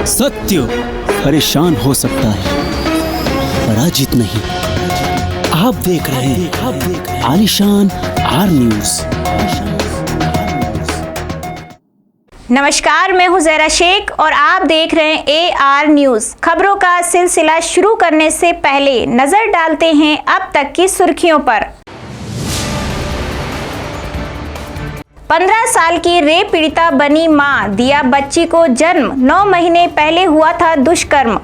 सत्य परेशान हो सकता है, पराजित नहीं। आप देख रहे हैं आलिशान आर न्यूज़। नमस्कार, मैं हूं ज़हरा शेख और आप देख रहे हैं AR न्यूज़। खबरों का सिलसिला शुरू करने से पहले नजर डालते हैं अब तक की सुर्खियों पर। 15 साल की रेप पीड़िता बनी मां, दिया बच्ची को जन्म, 9 महीने पहले हुआ था दुष्कर्म।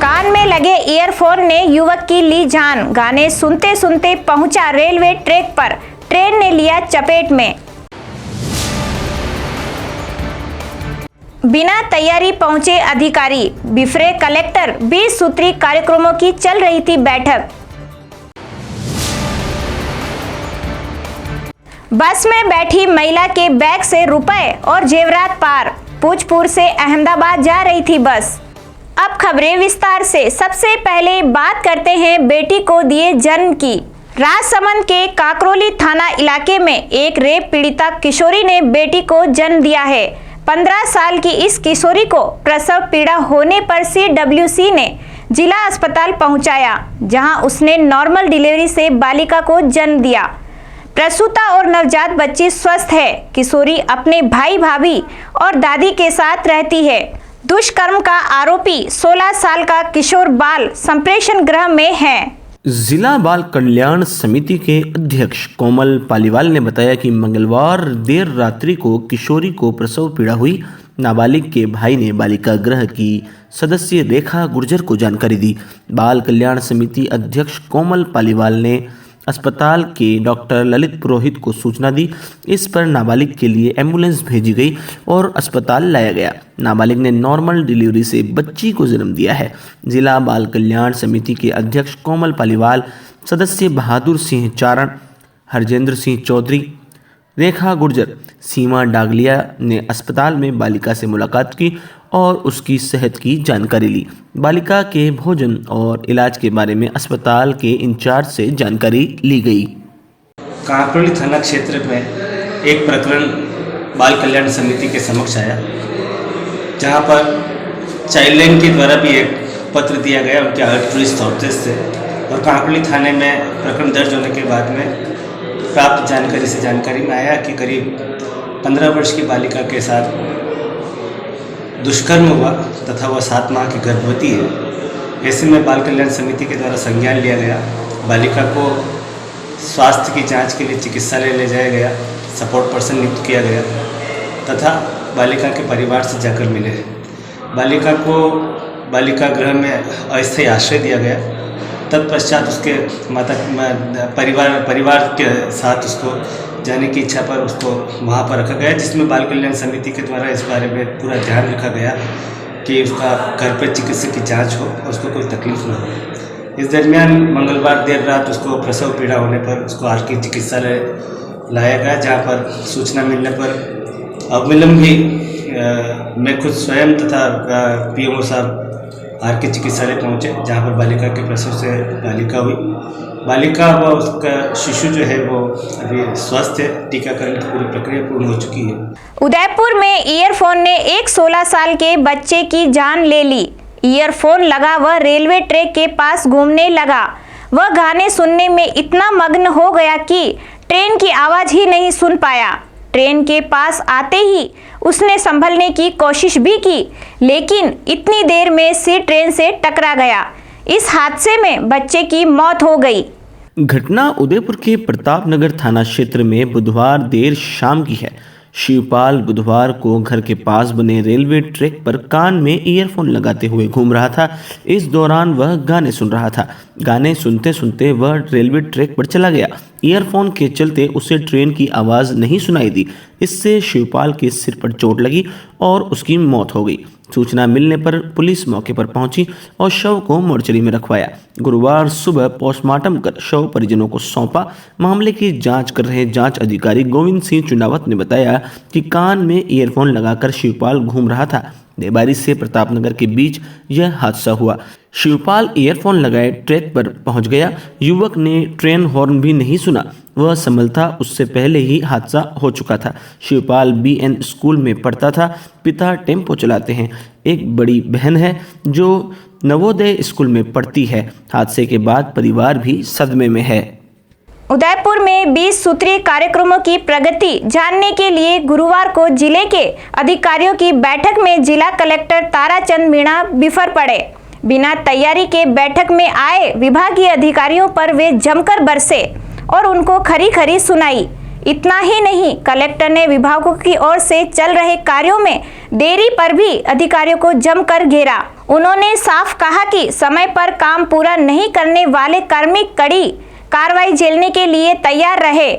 कान में लगे ईयरफोन ने युवक की ली जान, गाने सुनते सुनते पहुंचा रेलवे ट्रैक पर, ट्रेन ने लिया चपेट में। बिना तैयारी पहुंचे अधिकारी, बिफरे कलेक्टर, 20 सूत्री कार्यक्रमों की चल रही थी बैठक। बस में बैठी महिला के बैग से रुपए और जेवरात पार, पूछपुर से अहमदाबाद जा रही थी बस। अब खबरें विस्तार से। सबसे पहले बात करते हैं बेटी को दिए जन्म की। राजसमंद के काकरोली थाना इलाके में एक रेप पीड़िता किशोरी ने बेटी को जन्म दिया है। 15 साल की इस किशोरी को प्रसव पीड़ा होने पर CWC ने जिला अस्पताल पहुंचाया, जहां उसने नॉर्मल डिलीवरी से बालिका को जन्म दिया। प्रसूता और नवजात बच्ची स्वस्थ है। किशोरी अपने भाई भाभी और दादी के साथ रहती है। दुष्कर्म का आरोपी 16 साल का किशोर बाल संप्रेषण गृह में है। जिला बाल कल्याण समिति के अध्यक्ष कोमल पालीवाल ने बताया कि मंगलवार देर रात्रि को किशोरी को प्रसव पीड़ा हुई। नाबालिग के भाई ने बालिका गृह की सदस्य रेखा गुर्जर को जानकारी दी। बाल कल्याण समिति अध्यक्ष कोमल पालीवाल ने अस्पताल के डॉक्टर ललित पुरोहित को सूचना दी। इस पर नाबालिग के लिए एम्बुलेंस भेजी गई और अस्पताल लाया गया। नाबालिग ने नॉर्मल डिलीवरी से बच्ची को जन्म दिया है। जिला बाल कल्याण समिति के अध्यक्ष कोमल पालीवाल, सदस्य बहादुर सिंह चारण, हरजेंद्र सिंह चौधरी, रेखा गुर्जर, सीमा डागलिया ने अस्पताल में बालिका से मुलाकात की और उसकी सेहत की जानकारी ली। बालिका के भोजन और इलाज के बारे में अस्पताल के इंचार्ज से जानकारी ली गई। काकरोली थाना क्षेत्र में एक प्रकरण बाल कल्याण समिति के समक्ष आया, जहां पर चाइल्ड लाइन के द्वारा भी एक पत्र दिया गया उनके अल्ट्रुइस्ट ऑफिस से, और काकरोली थाने में प्रकरण दर्ज होने के बाद में प्राप्त जानकारी से जानकारी में आया कि करीब 15 वर्ष की बालिका के साथ दुष्कर्म हुआ तथा वह 7 माह की गर्भवती है। ऐसे में बाल कल्याण समिति के द्वारा संज्ञान लिया गया। बालिका को स्वास्थ्य की जांच के लिए चिकित्सालय ले जाया गया, सपोर्ट पर्सन नियुक्त किया गया तथा बालिका के परिवार से जाकर मिले। बालिका को बालिका गृह में अस्थायी आश्रय दिया गया। तत्पश्चात उसके परिवार के साथ उसको जाने की इच्छा पर उसको वहाँ पर रखा गया, जिसमें बाल कल्याण समिति के द्वारा इस बारे में पूरा ध्यान रखा गया कि उसका घर पर चिकित्सक की जांच हो और उसको कोई तकलीफ न हो। इस दरमियान मंगलवार देर रात उसको प्रसव पीड़ा होने पर उसको RK चिकित्सालय लाया गया, जहाँ पर सूचना मिलने पर अविलंब ही मैं खुद स्वयं तथा PMO साहब RK चिकित्सालय पहुँचे, जहाँ पर बालिका के प्रसव से बालिका हुई। बालिका व उसका शिशु जो है वो अभी स्वस्थ है। टीकाकरण की पूरी प्रक्रिया पूर्ण हो चुकी है। उदयपुर में ईयरफोन ने एक 16 साल के बच्चे की जान ले ली। ईयरफोन लगा वह रेलवे ट्रैक के पास घूमने लगा। वह गाने सुनने में इतना मग्न हो गया कि ट्रेन की आवाज ही नहीं सुन पाया। ट्रेन के पास आते ही उसने संभलने की कोशिश भी की, लेकिन इतनी देर में सिर ट्रेन से टकरा गया। इस हादसे में बच्चे की मौत हो गई। घटना उदयपुर के प्रताप नगर थाना क्षेत्र में बुधवार देर शाम की है। शिवपाल बुधवार को घर के पास बने रेलवे ट्रैक पर कान में ईयरफोन लगाते हुए घूम रहा था। इस दौरान वह गाने सुन रहा था। गाने सुनते सुनते वह रेलवे ट्रैक पर चला गया। ईयरफोन के चलते उसे ट्रेन की आवाज़ नहीं सुनाई दी। इससे शिवपाल के सिर पर चोट लगी और उसकी मौत हो गई। सूचना मिलने पर पुलिस मौके पर पहुंची और शव को मोर्चरी में रखवाया। गुरुवार सुबह पोस्टमार्टम कर शव परिजनों को सौंपा। मामले की जांच कर रहे जांच अधिकारी गोविंद सिंह चुनावत ने बताया कि कान में ईयरफोन लगाकर शिवपाल घूम रहा था। देबारी से प्रतापनगर के बीच यह हादसा हुआ। शिवपाल ईयरफोन लगाए ट्रैक पर पहुंच गया। युवक ने ट्रेन हॉर्न भी नहीं सुना। वह संभल था, उससे पहले ही हादसा हो चुका था। शिवपाल BN स्कूल में पढ़ता था। पिता टेम्पो चलाते हैं। एक बड़ी बहन है जो नवोदय स्कूल में पढ़ती है। हादसे के बाद परिवार भी सदमे में है। उदयपुर में 20 सूत्रीय कार्यक्रमों की प्रगति जानने के लिए गुरुवार को जिले के अधिकारियों की बैठक में जिला कलेक्टर ताराचंद मीणा बिफर पड़े। बिना तैयारी के बैठक में आए विभागीय अधिकारियों पर वे जमकर बरसे और उनको खरी खरी सुनाई। इतना ही नहीं, कलेक्टर ने विभागों की ओर से चल रहे कार्यों में देरी पर भी अधिकारियों को जमकर घेरा। उन्होंने साफ कहा कि समय पर काम पूरा नहीं करने वाले कर्मी कड़ी कार्रवाई झेलने के लिए तैयार रहे।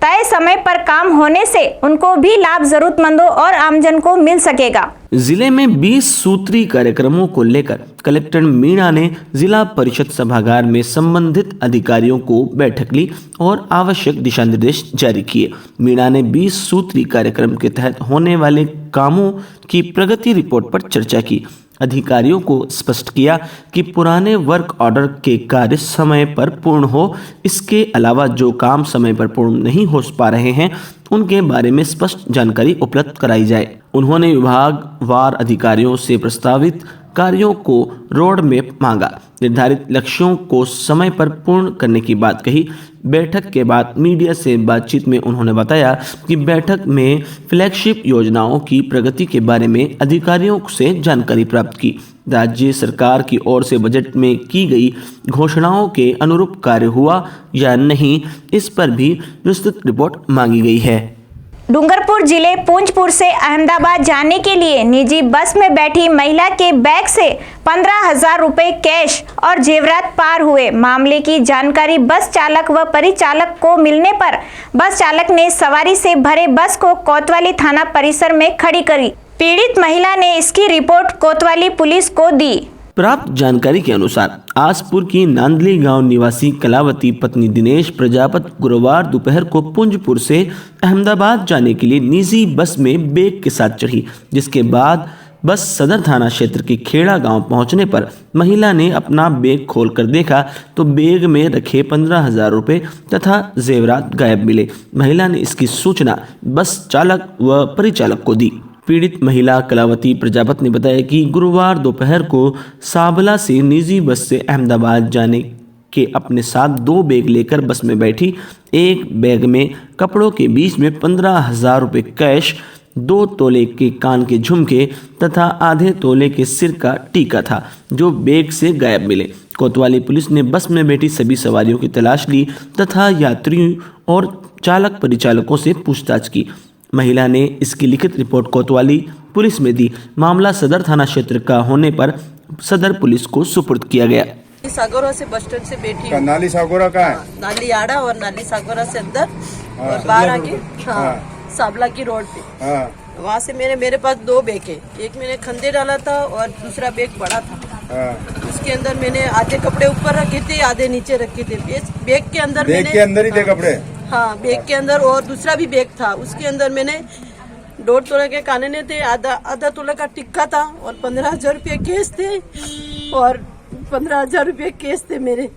तय समय पर काम होने से उनको भी लाभ जरूरतमंदों और आमजन को मिल सकेगा। जिले में 20 सूत्री कार्यक्रमों को लेकर कलेक्टर मीणा ने जिला परिषद सभागार में संबंधित अधिकारियों को बैठक ली और आवश्यक दिशा निर्देश जारी किए। मीणा ने 20 सूत्री कार्यक्रम के तहत होने वाले कामों की प्रगति रिपोर्ट पर चर्चा की। अधिकारियों को स्पष्ट किया कि पुराने वर्क ऑर्डर के कार्य समय पर पूर्ण हो। इसके अलावा जो काम समय पर पूर्ण नहीं हो पा रहे हैं उनके बारे में स्पष्ट जानकारी उपलब्ध कराई जाए। उन्होंने विभागवार अधिकारियों से प्रस्तावित कार्यों को रोड मैप मांगा। निर्धारित लक्ष्यों को समय पर पूर्ण करने की बात कही। बैठक के बाद मीडिया से बातचीत में उन्होंने बताया कि बैठक में फ्लैगशिप योजनाओं की प्रगति के बारे में अधिकारियों से जानकारी प्राप्त की। राज्य सरकार की ओर से बजट में की गई घोषणाओं के अनुरूप कार्य हुआ या नहीं, इस पर भी विस्तृत रिपोर्ट मांगी गई है। डूंगरपुर जिले पूंजपुर से अहमदाबाद जाने के लिए निजी बस में बैठी महिला के बैग से 15,000 रुपए कैश और जेवरात पार हुए। मामले की जानकारी बस चालक व परिचालक को मिलने पर बस चालक ने सवारी से भरे बस को कोतवाली थाना परिसर में खड़ी करी। पीड़ित महिला ने इसकी रिपोर्ट कोतवाली पुलिस को दी। प्राप्त जानकारी के अनुसार आसपुर की नांदली गांव निवासी कलावती पत्नी दिनेश प्रजापत गुरुवार दोपहर को पुंजपुर से अहमदाबाद जाने के लिए निजी बस में बैग के साथ चढ़ी, जिसके बाद बस सदर थाना क्षेत्र के खेड़ा गांव पहुंचने पर महिला ने अपना बैग खोलकर देखा तो बैग में रखे 15,000 रुपये तथा जेवरात गायब मिले। महिला ने इसकी सूचना बस चालक व परिचालक को दी। पीड़ित महिला कलावती प्रजापत ने बताया कि गुरुवार दोपहर को साबला से निजी बस से अहमदाबाद जाने के अपने साथ 2 बैग लेकर बस में बैठी। एक बैग में कपड़ों के बीच में 15,000 रुपये कैश, 2 तोले के कान के झुमके तथा आधे तोले के सिर का टीका था, जो बैग से गायब मिले। कोतवाली पुलिस ने बस में बैठी सभी सवारियों की तलाश ली तथा यात्रियों और चालक परिचालकों से पूछताछ की। महिला ने इसकी लिखित रिपोर्ट कोतवाली पुलिस में दी। मामला सदर थाना क्षेत्र का होने पर सदर पुलिस को सुपुर्द किया गया। सागोरा से बस स्टैंड से बैठी हूँ। नाली सागोरा का है? नाली आड़ा और नाली सागोरा से अंदर और बाहर आके साबला की रोड पे। वहाँ से मेरे पास 2 बैग है। एक मैंने खंदे डाला था और दूसरा बैग बड़ा था। उसके अंदर मैंने आधे कपड़े ऊपर रखे थे, आधे नीचे रखे थे। बैग के अंदर ही थे कपड़े। हाँ, बैग के अंदर और दूसरा भी बैग था। उसके अंदर मैंने 1.5 तोले के कानने थे, आधा तोले का टिक्का था और 15,000 रुपये केस थे और 15,000 रुपये केस थे मेरे।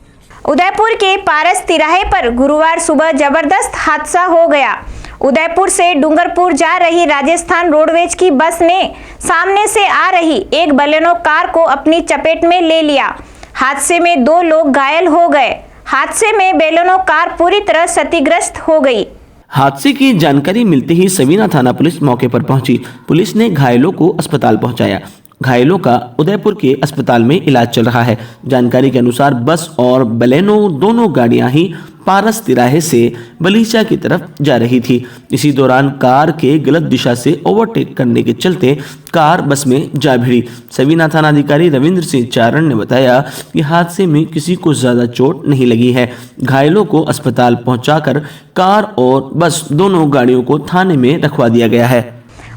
उदयपुर के पारस तिराहे पर गुरुवार सुबह जबरदस्त हादसा हो गया। उदयपुर से डूंगरपुर जा रही राजस्थान रोडवेज की बस ने सामने से आ रही एक बलेनो कार को अपनी चपेट में ले लिया। हादसे में 2 लोग घायल हो गए। हादसे में बेलेनो कार पूरी तरह क्षतिग्रस्त हो गई। हादसे की जानकारी मिलते ही सवीना थाना पुलिस मौके पर पहुंची। पुलिस ने घायलों को अस्पताल पहुंचाया। घायलों का उदयपुर के अस्पताल में इलाज चल रहा है। जानकारी के अनुसार बस और बलेनो दोनों गाड़ियां ही पारस तिराहे से बलीचा की तरफ जा रही थी। इसी दौरान कार के गलत दिशा से ओवरटेक करने के चलते कार बस में जा भिड़ी। सवीना थाना अधिकारी रविंद्र सिंह चारण ने बताया कि हादसे में किसी को ज्यादा चोट नहीं लगी है। घायलों को अस्पताल पहुंचाकर कार और बस दोनों गाड़ियों को थाने में रखवा दिया गया है।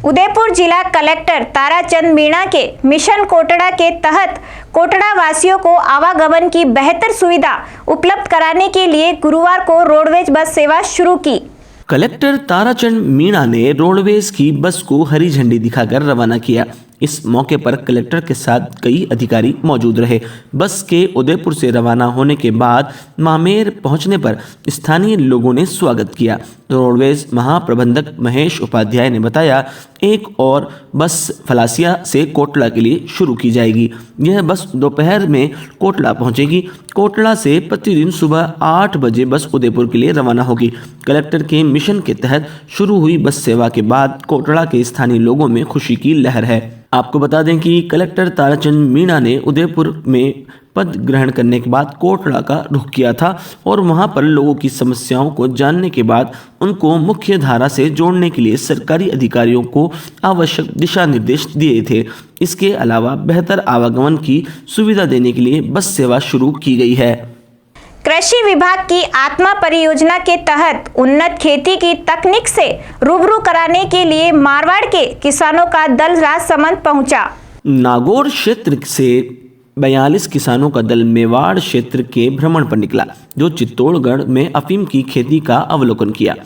उदयपुर जिला कलेक्टर ताराचंद मीणा के मिशन कोटड़ा के तहत कोटड़ा वासियों को आवागमन की बेहतर सुविधा उपलब्ध कराने के लिए गुरुवार को रोडवेज बस सेवा शुरू की। कलेक्टर ताराचंद मीणा ने रोडवेज की बस को हरी झंडी दिखाकर रवाना किया। इस मौके पर कलेक्टर के साथ कई अधिकारी मौजूद रहे। बस के उदयपुर से रवाना होने के बाद मामेर पहुंचने पर स्थानीय लोगों ने स्वागत किया। रोडवेज महाप्रबंधक महेश उपाध्याय ने बताया, एक और बस फलासिया से कोटला के लिए शुरू की जाएगी। यह बस दोपहर में कोटला पहुंचेगी। कोटला से प्रतिदिन सुबह 8 बजे बस उदयपुर के लिए रवाना होगी। कलेक्टर के मिशन के तहत शुरू हुई बस सेवा के बाद कोटला के स्थानीय लोगों में खुशी की लहर है। आपको बता दें कि कलेक्टर ताराचंद मीणा ने उदयपुर में पद ग्रहण करने के बाद कोटला का रुख किया था और वहां पर लोगों की समस्याओं को जानने के बाद उनको मुख्य धारा से जोड़ने के लिए सरकारी अधिकारियों को आवश्यक दिशा निर्देश दिए थे। इसके अलावा बेहतर आवागमन की सुविधा देने के लिए बस सेवा शुरू की गई है। कृषि विभाग की आत्मा परियोजना के तहत उन्नत खेती की तकनीक से रूबरू कराने के लिए मारवाड़ के किसानों का दल राजसमंद पहुंचा। नागौर क्षेत्र से 42 किसानों का दल मेवाड़ क्षेत्र के भ्रमण पर निकला, जो चित्तौड़गढ़ में अफीम की खेती का अवलोकन किया।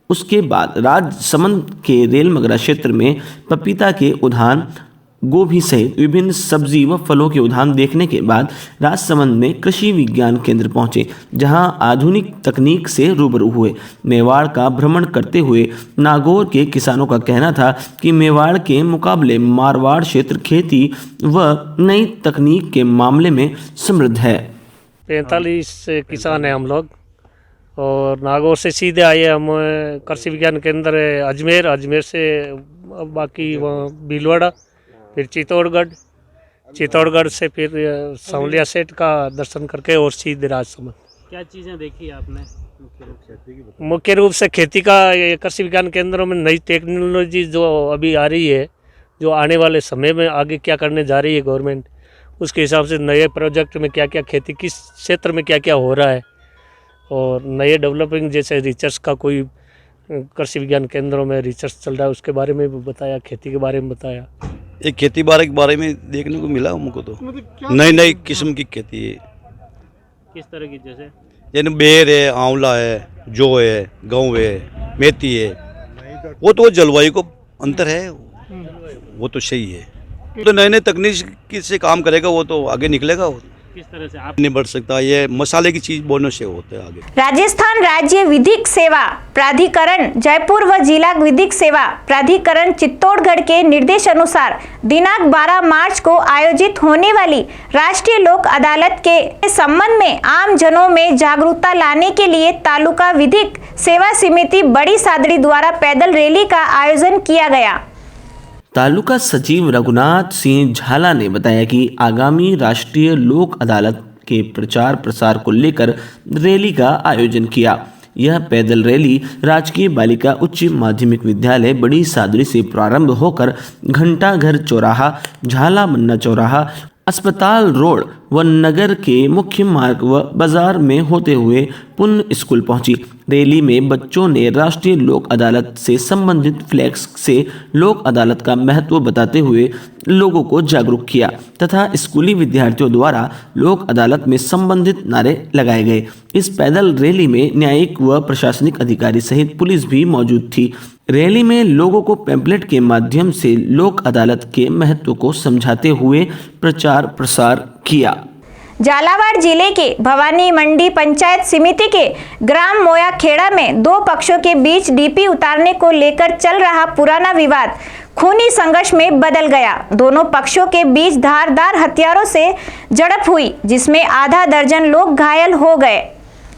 उसके बाद राजसमंद के रेलमगरा क्षेत्र में पपीता के उद्यान, गोभी सहित विभिन्न सब्जी व फलों के उद्यान देखने के बाद राजसमंद में कृषि विज्ञान केंद्र पहुंचे, जहां आधुनिक तकनीक से रूबरू हुए। मेवाड़ का भ्रमण करते हुए नागौर के किसानों का कहना था कि मेवाड़ के मुकाबले मारवाड़ क्षेत्र खेती व नई तकनीक के मामले में समृद्ध है। 45 किसान हैं हम लोग और नागौर से सीधे आए हम कृषि विज्ञान केंद्र अजमेर से बाकी भीलवाड़ा, फिर चित्तौड़गढ़ से फिर सांवलिया सेठ का दर्शन करके और सीधे राजसमंद। क्या चीज़ें देखी आपने? मुख्य रूप से खेती का कृषि विज्ञान केंद्रों में नई टेक्नोलॉजी जो अभी आ रही है, जो आने वाले समय में आगे क्या करने जा रही है गवर्नमेंट, उसके हिसाब से नए प्रोजेक्ट में क्या क्या खेती किस क्षेत्र में क्या क्या हो रहा है और नए डेवलपिंग जैसे रिसर्च का कोई कृषि विज्ञान केंद्रों में रिसर्च चल रहा है उसके बारे में भी बताया, खेती के बारे में बताया। एक खेती बाड़ी के बारे में देखने को मिला हमको, तो नई किस्म की खेती है। किस तरह की? जैसे यानी बेर है, आंवला है, जौ है, गेहूं है, मेथी है। वो तो जलवायु को अंतर है, वो तो सही है। तो नए तकनीक से काम करेगा वो तो आगे निकलेगा। किस तरह से आप नहीं बढ़ सकता, ये मसाले की चीज बोलने से होते हैं आगे। राजस्थान राज्य विधिक सेवा प्राधिकरण जयपुर व जिला विधिक सेवा प्राधिकरण चित्तौड़गढ़ के निर्देश अनुसार दिनांक 12 मार्च को आयोजित होने वाली राष्ट्रीय लोक अदालत के संबंध में आम जनों में जागरूकता लाने के लिए तालुका विधिक सेवा समिति बड़ी सादड़ी द्वारा पैदल रैली का आयोजन किया गया। तालुका सचिव रघुनाथ सिंह झाला ने बताया कि आगामी राष्ट्रीय लोक अदालत के प्रचार प्रसार को लेकर रैली का आयोजन किया। यह पैदल रैली राजकीय बालिका उच्च माध्यमिक विद्यालय बड़ी सादड़ी से प्रारंभ होकर घंटाघर चौराहा, झाला मन्ना चौराहा, अस्पताल रोड व नगर के मुख्य मार्ग व बाजार में होते हुए पुण्य स्कूल पहुंची। रैली में बच्चों ने राष्ट्रीय लोक अदालत से संबंधित फ्लैक्स से लोक अदालत का महत्व बताते हुए लोगों को जागरूक किया तथा स्कूली विद्यार्थियों द्वारा लोक अदालत में संबंधित नारे लगाए गए। इस पैदल रैली में न्यायिक व प्रशासनिक अधिकारी सहित पुलिस भी मौजूद थी। रैली में लोगों को पैम्पलेट के माध्यम से लोक अदालत के महत्व को समझाते हुए प्रचार प्रसार किया। झालावाड़ जिले के भवानी मंडी पंचायत समिति के ग्राम मोया खेड़ा में दो पक्षों के बीच डीपी उतारने को लेकर चल रहा पुराना विवाद खूनी संघर्ष में बदल गया। दोनों पक्षों के बीच धारदार हथियारों से झड़प हुई, जिसमें आधा दर्जन लोग घायल हो गए।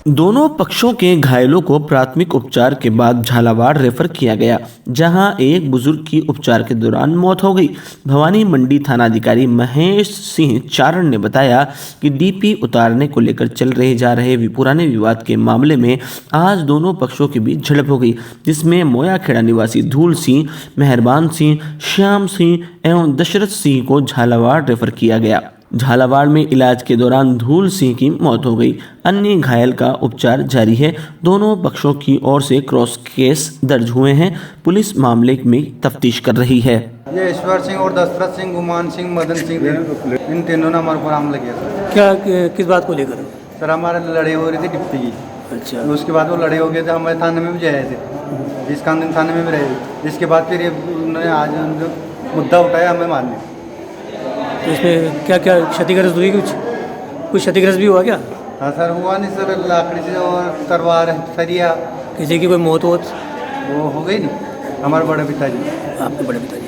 दोनों पक्षों के घायलों को प्राथमिक उपचार के बाद झालावाड़ रेफर किया गया, जहां एक बुजुर्ग की उपचार के दौरान मौत हो गई। भवानी मंडी थानाधिकारी महेश सिंह चारण ने बताया कि डीपी उतारने को लेकर चल रहे जा रहे पुराने विवाद के मामले में आज दोनों पक्षों के बीच झड़प हो गई, जिसमें मोयाखेड़ा निवासी धूल सिंह, मेहरबान सिंह, श्याम सिंह एवं दशरथ सिंह को झालावाड़ रेफर किया गया। झालावाड़ में इलाज के दौरान धूल सिंह की मौत हो गई। अन्य घायल का उपचार जारी है। दोनों पक्षों की ओर से क्रॉस केस दर्ज हुए हैं। पुलिस मामले में तफ्तीश कर रही है। ये ईश्वर सिंह और दशरथ सिंह, गुमान सिंह, मदन सिंह, इन तीनों ने हमारे पर हमला किया था। क्या किस बात को लेकर? सर हमारे लड़ाई हो रही थी डिप्टी की। अच्छा। उसके बाद वो लड़ाई हो गए थे, हमारे थाने में भी जाए थे, इस कानून थाने में भी रहे। इसके बाद फिर ये उन्होंने आज मुद्दा उठाया हमें मारने। तो इसमें क्या क्या क्षतिग्रस्त हुई, कुछ क्षतिग्रस्त भी हुआ क्या? हाँ सर, हुआ नहीं सर, लाकड़ी से और तलवार सरिया। किसी की कोई मौत हो? वो हो गई नहीं, हमारे बड़े पिताजी। आपके बड़े पिताजी।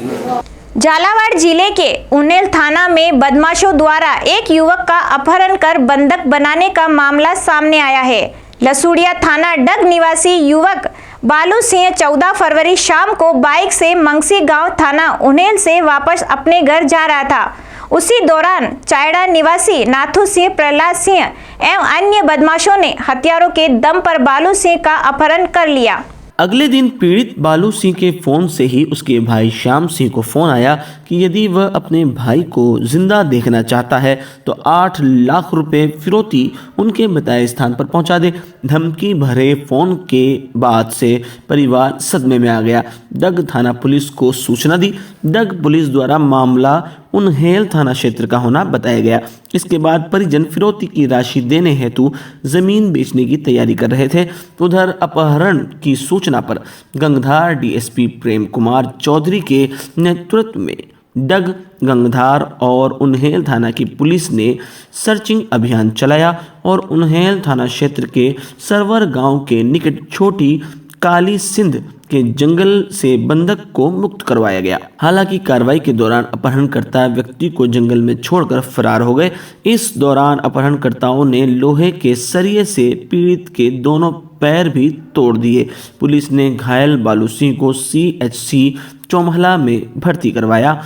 झालावाड़ जिले के उन्नेल थाना में बदमाशों द्वारा एक युवक का अपहरण कर बंधक बनाने का मामला सामने आया है। लसूड़िया थाना डग निवासी युवक बालू सिंह 14 फरवरी शाम को बाइक से मंगसी गांव थाना उन्नेल से वापस अपने घर जा रहा था। उसी दौरान चायड़ा निवासी नाथू सिंह, प्रहलाद सिंह एवं अन्य बदमाशों ने हथियारों के दम पर बालू सिंह का अपहरण कर लिया। अगले दिन पीड़ित बालू सिंह के फोन से ही उसके भाई श्याम सिंह को फोन आया कि यदि वह अपने भाई को जिंदा देखना चाहता है तो 8 लाख रुपए फिरौती उनके बताए स्थान पर पहुंचा दे। धमकी भरे फोन के बाद से परिवार सदमे में आ गया। डग थाना पुलिस को सूचना दी। डग पुलिस द्वारा मामला उन्हेल थाना क्षेत्र का होना बताया गया। इसके बाद परिजन फिरौती की राशि देने हेतु जमीन बेचने की तैयारी कर रहे थे। उधर अपहरण की सूचना पर गंगधार डीएसपी प्रेम कुमार चौधरी के नेतृत्व में डग, गंगधार और उन्हेल थाना की पुलिस ने सर्चिंग अभियान चलाया और उन्हेल थाना क्षेत्र के सरवर गांव के निकट छोटी काली सिंध के जंगल से बंधक को मुक्त करवाया गया। हालांकि कार्रवाई के दौरान अपहरणकर्ता व्यक्ति को जंगल में छोड़कर फरार हो गए। इस दौरान अपहरणकर्ताओं ने लोहे के सरिये से पीड़ित के दोनों पैर भी तोड़ दिए। पुलिस ने घायल बालू सिंह को CHC चौमहला में भर्ती करवाया।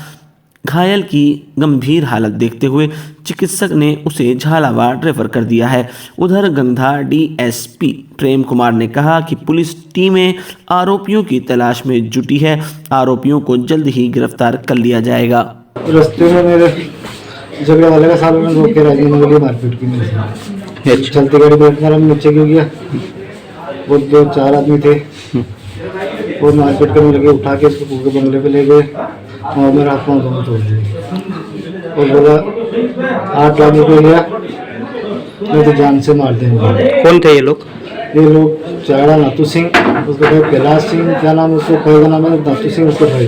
घायल की गंभीर हालत देखते हुए चिकित्सक ने उसे झालावाड़ रेफर कर दिया है। उधर गंगधार DSP प्रेम कुमार ने कहा कि पुलिस टीमें आरोपियों की तलाश में जुटी है। आरोपियों को जल्द ही गिरफ्तार कर लिया जाएगा। रास्ते में मेरे झगड़े वाले का साल में रोक के राजी ने बोली मारपीट की मेरे। चलती गाड़ी बैठना नीचे गिर गया। वो 2-4 आदमी थे, वो मारपीट करने लगे। उठा के उसको पूरे बंगले पे ले गए और मेरा हाथ पाँव दोनों तोड़ दिए और बोला 8 लाख रुपये लिया, मैं तो जान से मार देंगे। कौन थे ये लोग? ये लोग चायड़ा नाथू सिंह, उसके भाई प्रहलाद सिंह, क्या नाम है उसको, भाई का नाम है नाथू सिंह, उसके भाई,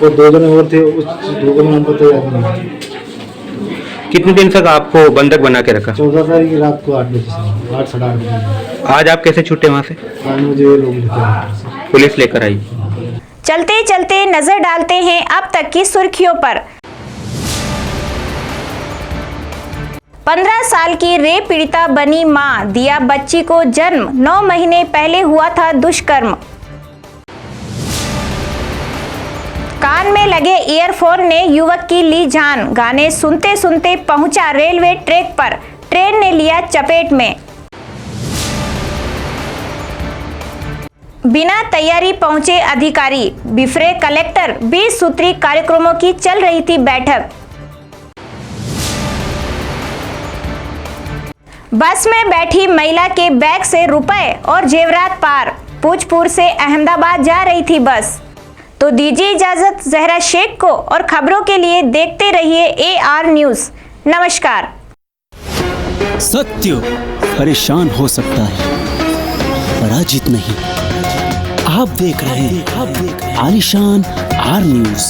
और 2 जने और थे, उस 2 का नाम पता याद नहीं। कितने दिन तक आपको बंधक बना के रखा? 14 तारीख की रात को 8 बजे से 8 साढ़े 8 बजे। आज आप कैसे छूटे वहाँ से? आज मुझे ये लोग लेकर आए। पुलिस लेकर आई। चलते चलते नजर डालते हैं अब तक की सुर्खियों पर। 15 साल की रेप पीड़िता बनी मां, दिया बच्ची को जन्म। 9 महीने पहले हुआ था दुष्कर्म। कान में लगे ईयरफोन ने युवक की ली जान। गाने सुनते सुनते पहुंचा रेलवे ट्रैक पर, ट्रेन ने लिया चपेट में। बिना तैयारी पहुंचे अधिकारी, बिफरे कलेक्टर। 20 सूत्री कार्यक्रमों की चल रही थी बैठक। बस में बैठी महिला के बैग से रुपए और जेवरात पार। पूछपुर से अहमदाबाद जा रही थी बस। तो दीजिए इजाजत जहरा शेख को, और खबरों के लिए देखते रहिए AR न्यूज़। नमस्कार। सत्य परेशान हो सकता है, पराजित नहीं। आप देख रहे हैं आलिशान R न्यूज़।